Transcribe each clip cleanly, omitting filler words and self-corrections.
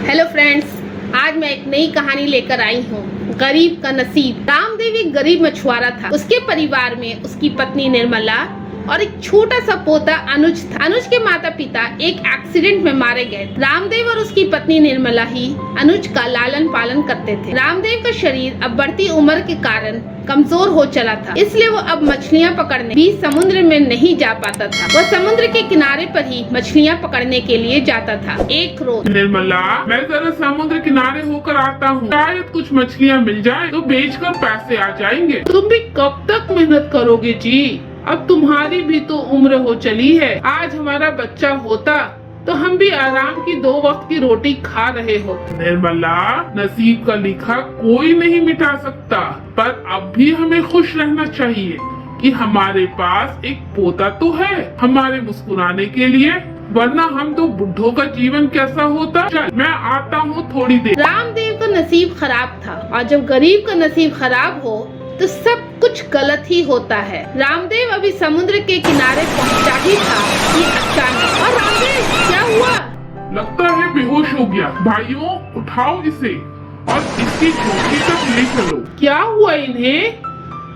Hello friends, आज मैं एक नई कहानी लेकर आई हूँ। गरीब का नसीब। रामदेव एक गरीब मछुआरा था। उसके परिवार में उसकी पत्नी निर्मला और एक छोटा सा पोता अनुज था। अनुज के माता पिता एक एक्सीडेंट में मारे गए। रामदेव और उसकी पत्नी निर्मला ही अनुज का लालन पालन करते थे। रामदेव का शरीर अब बढ़ती उम्र के कारण कमजोर हो चला था, इसलिए वो अब मछलियाँ पकड़ने भी समुद्र में नहीं जा पाता था। वह समुद्र के किनारे पर ही मछलियाँ पकड़ने के लिए जाता था। एक रोज, निर्मला, मैं जरा समुद्र किनारे होकर आता हूँ, शायद कुछ मछलियाँ मिल जाए तो बेचकर पैसे आ जाएंगे। तुम भी कब तक मेहनत करोगे जी? अब तुम्हारी भी तो उम्र हो चली है। आज हमारा बच्चा होता तो हम भी आराम की 2 वक्त की रोटी खा रहे होते। निर्मला, नसीब का लिखा कोई नहीं मिटा सकता, पर अब भी हमें खुश रहना चाहिए कि हमारे पास एक पोता तो है हमारे मुस्कुराने के लिए, वरना हम तो बुढ़ों का जीवन कैसा होता। चल, मैं आता हूँ थोड़ी देर। रामदेव का नसीब खराब था, और जब गरीब का नसीब खराब हो तो सब कुछ गलत ही होता है। रामदेव अभी समुद्र के किनारे पहुंचा ही था कि अचानक, और रामदेव, क्या हुआ? लगता है बेहोश हो गया। भाइयों, उठाओ इसे और इसकी चौकी तक ले चलो। क्या हुआ इन्हें?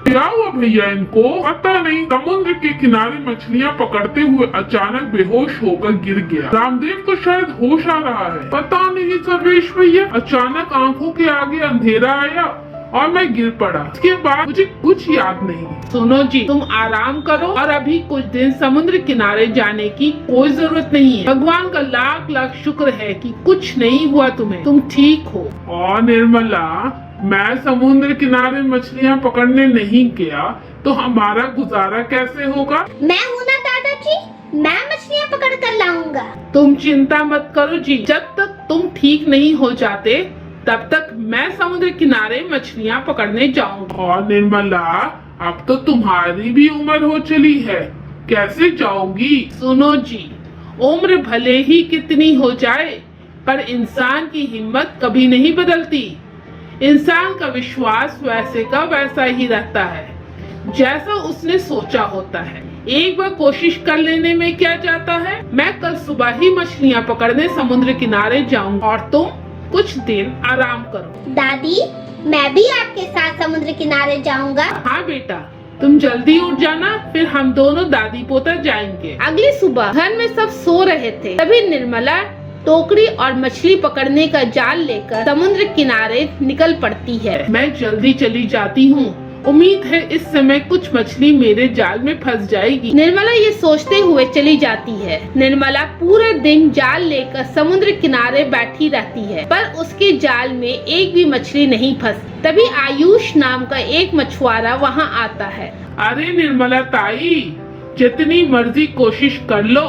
क्या हुआ भैया इनको? पता नहीं, समुद्र के किनारे मछलियाँ पकड़ते हुए अचानक बेहोश होकर गिर गया। रामदेव को शायद होश आ रहा है। पता नहीं सर्वेश भैया, अचानक आंखों के आगे अंधेरा आया और मैं गिर पड़ा। इसके बाद मुझे कुछ याद नहीं। सुनो जी, तुम आराम करो और अभी कुछ दिन समुद्र किनारे जाने की कोई जरूरत नहीं है। भगवान का लाख लाख शुक्र है कि कुछ नहीं हुआ तुम्हें, तुम ठीक हो। और निर्मला, मैं समुद्र किनारे मछलियाँ पकड़ने नहीं गया तो हमारा गुजारा कैसे होगा? मैं हूँ ना दादाजी, मैं मछलियाँ पकड़ कर लाऊंगा। तुम चिंता मत करो जी, जब तक तुम ठीक नहीं हो जाते तब तक मैं समुद्र किनारे मछलियाँ पकड़ने जाऊंगा। और निर्मला, अब तो तुम्हारी भी उम्र हो चली है, कैसे जाओगी? सुनो जी, उम्र भले ही कितनी हो जाए, पर इंसान की हिम्मत कभी नहीं बदलती। इंसान का विश्वास वैसे का वैसा ही रहता है, जैसा उसने सोचा होता है। एक बार कोशिश कर लेने में क्या जाता है। मैं कल सुबह ही मछलियाँ पकड़ने समुद्र किनारे जाऊंगा और तुम कुछ दिन आराम करो। दादी, मैं भी आपके साथ समुद्र किनारे जाऊंगा। हाँ बेटा, तुम जल्दी उठ जाना, फिर हम दोनों दादी पोता जाएंगे। अगली सुबह घर में सब सो रहे थे, तभी निर्मला टोकरी और मछली पकड़ने का जाल लेकर समुद्र किनारे निकल पड़ती है। मैं जल्दी चली जाती हूँ, उम्मीद है इस समय कुछ मछली मेरे जाल में फंस जाएगी। निर्मला ये सोचते हुए चली जाती है। निर्मला पूरे दिन जाल लेकर समुद्र किनारे बैठी रहती है, पर उसके जाल में एक भी मछली नहीं फंसती। तभी आयुष नाम का एक मछुआरा वहाँ आता है। अरे निर्मला ताई, जितनी मर्जी कोशिश कर लो,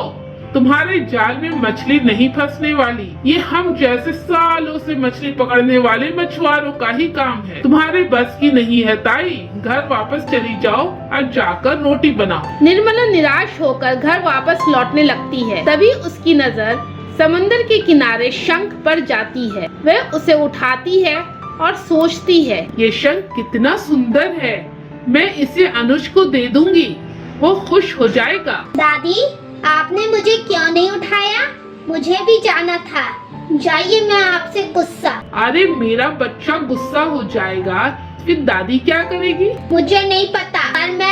तुम्हारे जाल में मछली नहीं फंसने वाली। ये हम जैसे सालों से मछली पकड़ने वाले मछुआरों का ही काम है। तुम्हारे बस की नहीं है ताई, घर वापस चली जाओ और जाकर रोटी बनाओ। निर्मला निराश होकर घर वापस लौटने लगती है। तभी उसकी नजर समंदर के किनारे शंख पर जाती है। वह उसे उठाती है और सोचती है, ये शंख कितना सुंदर है, मैं इसे अनुज को दे दूंगी, वो खुश हो जाएगा। दादी, आपने मुझे क्यों नहीं उठाया? मुझे भी जाना था। जाइए, मैं आपसे गुस्सा। अरे मेरा बच्चा गुस्सा हो जाएगा, फिर दादी क्या करेगी? मुझे नहीं पता, पर मैं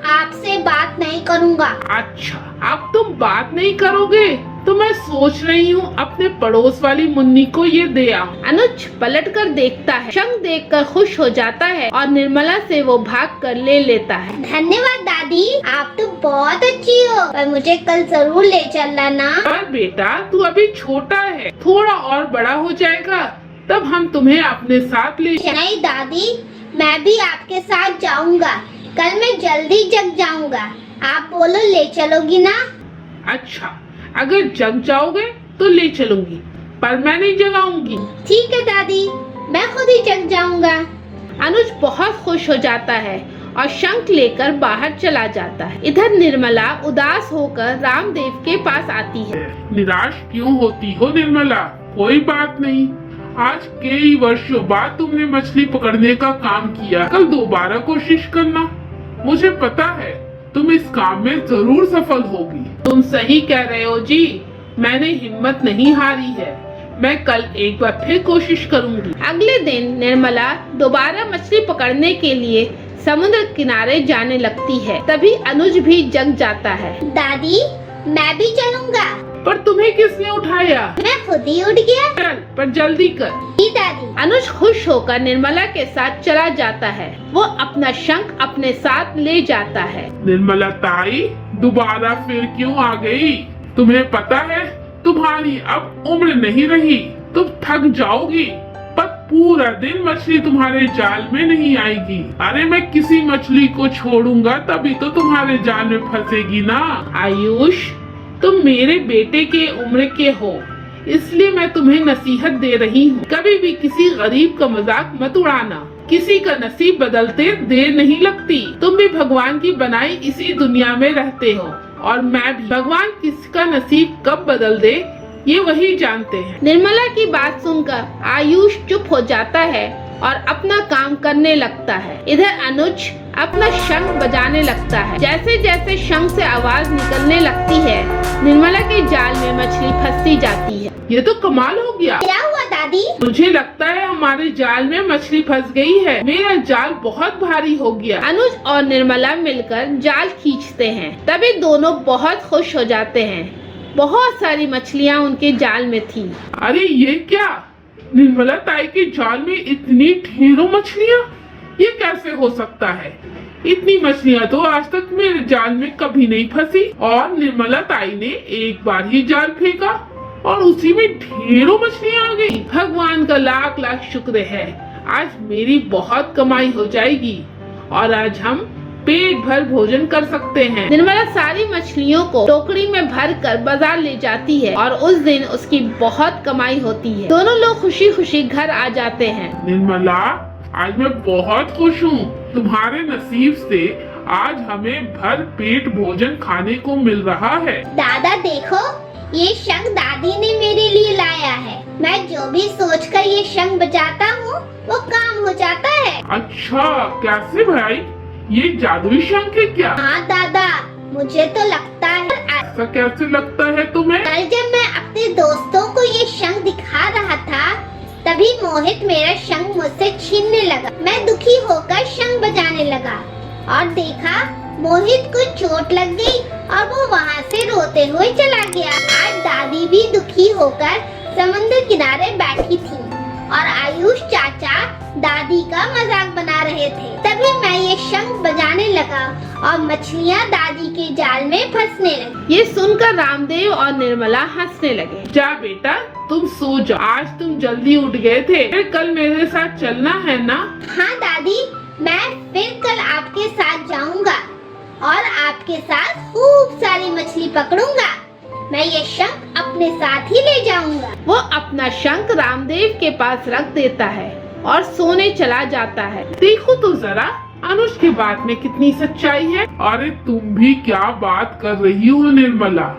आपसे बात नहीं करूँगा। अच्छा, अब तुम बात नहीं करोगे तो मैं सोच रही हूँ अपने पड़ोस वाली मुन्नी को ये दे आऊं। अनुज पलट कर देखता है, शंख देखकर खुश हो जाता है और निर्मला से वो भाग कर ले लेता है। धन्यवाद दादी, आप तो बहुत अच्छी हो, पर मुझे कल जरूर ले चलना ना। पर बेटा, तू अभी छोटा है, थोड़ा और बड़ा हो जाएगा तब हम तुम्हें अपने साथ ले। नहीं दादी, मैं भी आपके साथ जाऊंगा। कल मैं जल्दी जग जाऊंगा। आप बोलो, ले चलोगी ना? अच्छा, अगर जग जाओगे तो ले चलूंगी, पर मैं नहीं जगाऊंगी। ठीक है दादी, मैं खुद ही जग जाऊंगा। अनुज बहुत खुश हो जाता है और शंख लेकर बाहर चला जाता है। इधर निर्मला उदास होकर रामदेव के पास आती है। निराश क्यों होती हो निर्मला? कोई बात नहीं, आज कई वर्षों बाद तुमने मछली पकड़ने का काम किया, कल दोबारा कोशिश करना। मुझे पता है तुम इस काम में जरूर सफल होगी। तुम सही कह रहे हो जी, मैंने हिम्मत नहीं हारी है। मैं कल एक बार फिर कोशिश करूंगी। अगले दिन निर्मला दोबारा मछली पकड़ने के लिए समुद्र किनारे जाने लगती है। तभी अनुज भी जग जाता है। दादी मैं भी चलूंगा। पर तुम्हें किसने उठाया? मैं खुद ही उठ गया। चल पर जल्दी कर। जी दादी। अनुज खुश होकर निर्मला के साथ चला जाता है। वो अपना शंख अपने साथ ले जाता है। निर्मला ताई दोबारा फिर क्यों आ गई? तुम्हें पता है तुम्हारी अब उम्र नहीं रही, तुम थक जाओगी, पर पूरा दिन मछली तुम्हारे जाल में नहीं आएगी। अरे मैं किसी मछली को छोड़ूंगा तभी तो तुम्हारे जाल में फंसेगी ना। आयुष तुम मेरे बेटे के उम्र के हो, इसलिए मैं तुम्हें नसीहत दे रही हूँ। कभी भी किसी गरीब का मजाक मत उड़ाना। किसी का नसीब बदलते देर नहीं लगती। तुम भी भगवान की बनाई इसी दुनिया में रहते हो और मैं भी। भगवान किसका नसीब कब बदल दे ये वही जानते हैं। निर्मला की बात सुनकर आयुष चुप हो जाता है और अपना काम करने लगता है। इधर अनुज अपना शंख बजाने लगता है। जैसे जैसे शंख से आवाज निकलने लगती है, निर्मला के जाल में मछली फंसती जाती है। ये तो कमाल हो गया। क्या हुआ दादी? मुझे लगता है हमारे जाल में मछली फंस गई है। मेरा जाल बहुत भारी हो गया। अनुज और निर्मला मिलकर जाल खींचते हैं। तभी दोनों बहुत खुश हो जाते हैं। बहुत सारी मछलियाँ उनके जाल में थी। अरे ये क्या? निर्मला ताई के जाल में इतनी ढेरों मछलियाँ, ये कैसे हो सकता है? इतनी मछलियाँ तो आज तक मेरे जाल में कभी नहीं फंसी। और निर्मला ताई ने एक बार ही जाल फेंका और उसी में ढेरों मछलियाँ आ गई। भगवान का लाख लाख शुक्र है, आज मेरी बहुत कमाई हो जाएगी और आज हम पेट भर भोजन कर सकते हैं। निर्मला सारी मछलियों को टोकरी में भर कर बाजार ले जाती है और उस दिन उसकी बहुत कमाई होती है। दोनों लोग खुशी खुशी घर आ जाते हैं। निर्मला आज मैं बहुत खुश हूँ। तुम्हारे नसीब से आज हमें भर पेट भोजन खाने को मिल रहा है। दादा देखो, ये शंख दादी ने मेरे लिए लाया है। मैं जो भी सोचकर ये शंख बजाता हूँ वो काम हो जाता है। अच्छा कैसे भाई? ये जादुई शंख है क्या? हाँ दादा, मुझे तो लगता है। ऐसा कैसे लगता है तुम्हें? कल जब मैं अपने दोस्तों को ये शंख दिखा रहा था तभी मोहित मेरा शंख मुझसे छीनने लगा। मैं दुखी होकर शंख बजाने लगा और देखा मोहित को चोट लग गई और वो वहाँ से रोते हुए चला गया। आज दादी भी दुखी होकर समुद्र किनारे बैठी थी और आयुष चाचा दादी का मजाक बना रहे थे। तभी मैं ये शंख बजाने लगा और मछलियाँ दादी के जाल में फंसने लगी। ये सुनकर रामदेव और निर्मला हंसने लगे। जा बेटा तुम सो जाओ, आज तुम जल्दी उठ गए थे, फिर कल मेरे साथ चलना है ना? हाँ दादी, मैं फिर कल आपके साथ जाऊंगा और आपके साथ खूब सारी मछली पकड़ूंगा। मैं ये शंख अपने साथ ही ले जाऊंगा। वो अपना शंख रामदेव के पास रख देता है और सोने चला जाता है। देखो तो जरा अनुज की बात में कितनी सच्चाई है। अरे तुम भी क्या बात कर रही हो निर्मला?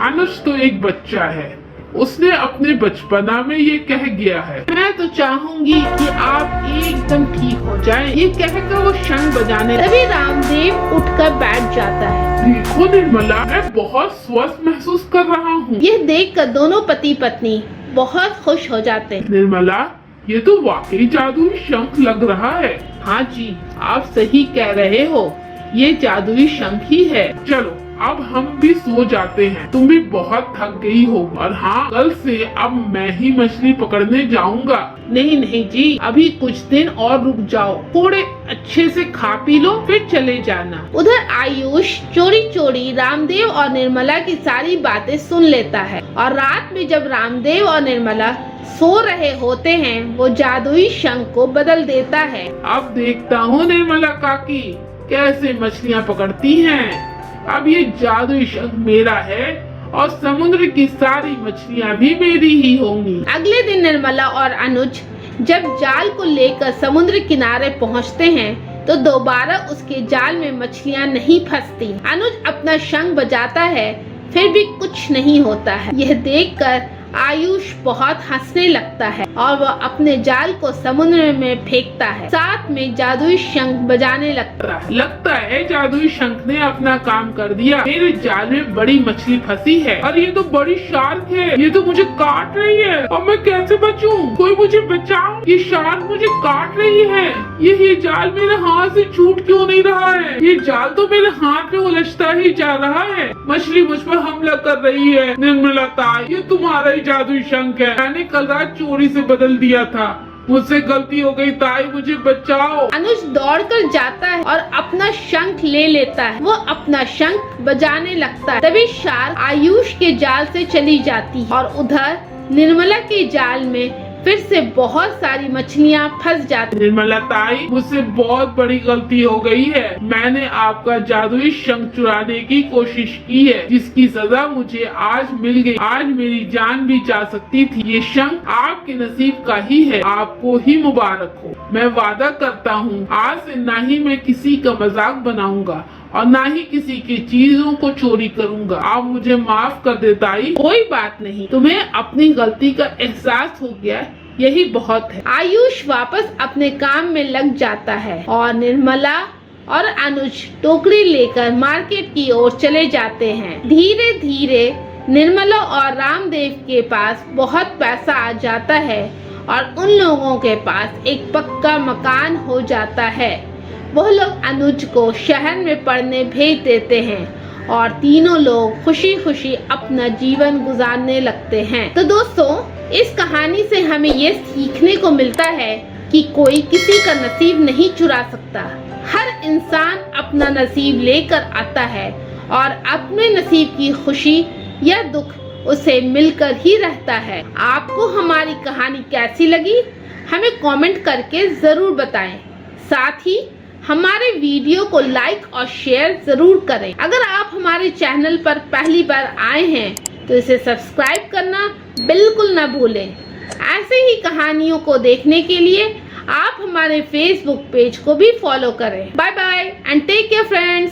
अनुज तो एक बच्चा है, उसने अपने बचपना में ये कह गया है। मैं तो चाहूंगी कि आप एकदम ठीक हो जाएं। ये कहकर वो शंख बजाने तभी रामदेव उठकर बैठ जाता है। देखो निर्मला, मैं बहुत स्वस्थ महसूस कर रहा हूँ। यह देखकर दोनों पति पत्नी बहुत खुश हो जाते हैं। निर्मला ये तो वाकई जादुई शंख लग रहा है। हाँ जी, आप सही कह रहे हो, ये जादुई शंख ही है। चलो अब हम भी सो जाते हैं, तुम भी बहुत थक गई हो। और हाँ, कल से अब मैं ही मछली पकड़ने जाऊंगा। नहीं नहीं जी, अभी कुछ दिन और रुक जाओ, थोड़े अच्छे से खा पी लो फिर चले जाना। उधर आयुष चोरी चोरी रामदेव और निर्मला की सारी बातें सुन लेता है और रात में जब रामदेव और निर्मला सो रहे होते हैं वो जादुई शंख को बदल देता है। अब देखता हूँ निर्मला काकी कैसे मछलियाँ पकड़ती हैं। अब ये जादुई शंख मेरा है और समुद्र की सारी मछलियाँ भी मेरी ही होंगी। अगले दिन निर्मला और अनुज जब जाल को लेकर समुद्र किनारे पहुंचते हैं तो दोबारा उसके जाल में मछलियां नहीं फंसती। अनुज अपना शंख बजाता है फिर भी कुछ नहीं होता है। यह देखकर आयुष बहुत हंसने लगता है और वह अपने जाल को समुद्र में फेंकता है। साथ में जादुई शंख बजाने लगता है जादुई शंख ने अपना काम कर दिया। मेरे जाल में बड़ी मछली फंसी है और ये तो बड़ी शार्क है, ये तो मुझे काट रही है और मैं कैसे बचूं? कोई मुझे बचाओ, ये शार्क मुझे काट रही है। ये जाल मेरे हाथ से छूट क्यों नहीं रहा है? ये जाल तो मेरे हाथ में उलझता ही जा रहा है। मछली मुझ पर हमला कर रही है। निर्मला ताई, ये तुम्हारा ही जादुई शंख है, मैंने कल रात चोरी से बदल दिया था, मुझसे गलती हो गई ताई, मुझे बचाओ। अनुज दौड़कर जाता है और अपना शंख ले लेता है। वो अपना शंख बजाने लगता है। तभी शार्क आयुष के जाल से चली जाती है और उधर निर्मला के जाल में फिर से बहुत सारी मछलियाँ फंस जाती। निर्मला ताई, मुझसे बहुत बड़ी गलती हो गई है। मैंने आपका जादुई शंख चुराने की कोशिश की है, जिसकी सजा मुझे आज मिल गई। आज मेरी जान भी जा सकती थी। ये शंख आपके नसीब का ही है, आपको ही मुबारक हो। मैं वादा करता हूँ आज से ना ही मैं किसी का मजाक बनाऊंगा और ना ही किसी की चीजों को चोरी करूंगा। आप मुझे माफ कर दे ताई। कोई बात नहीं, तुम्हें अपनी गलती का एहसास हो गया, यही बहुत है। आयुष वापस अपने काम में लग जाता है और निर्मला और अनुज टोकरी लेकर मार्केट की ओर चले जाते हैं। धीरे धीरे निर्मला और रामदेव के पास बहुत पैसा आ जाता है और उन लोगों के पास एक पक्का मकान हो जाता है। वो लोग अनुज को शहर में पढ़ने भेज देते हैं और तीनों लोग खुशी खुशी अपना जीवन गुजारने लगते हैं। तो दोस्तों, इस कहानी से हमें ये सीखने को मिलता है कि कोई किसी का नसीब नहीं चुरा सकता। हर इंसान अपना नसीब लेकर आता है और अपने नसीब की खुशी या दुख उसे मिलकर ही रहता है। आपको हमारी कहानी कैसी लगी, हमें कमेंट करके जरूर बताएं। साथ ही हमारे वीडियो को लाइक और शेयर जरूर करें। अगर आप हमारे चैनल पर पहली बार आए हैं तो इसे सब्सक्राइब करना बिल्कुल ना भूलें। ऐसे ही कहानियों को देखने के लिए आप हमारे फेसबुक पेज को भी फॉलो करें। Bye bye and take care friends.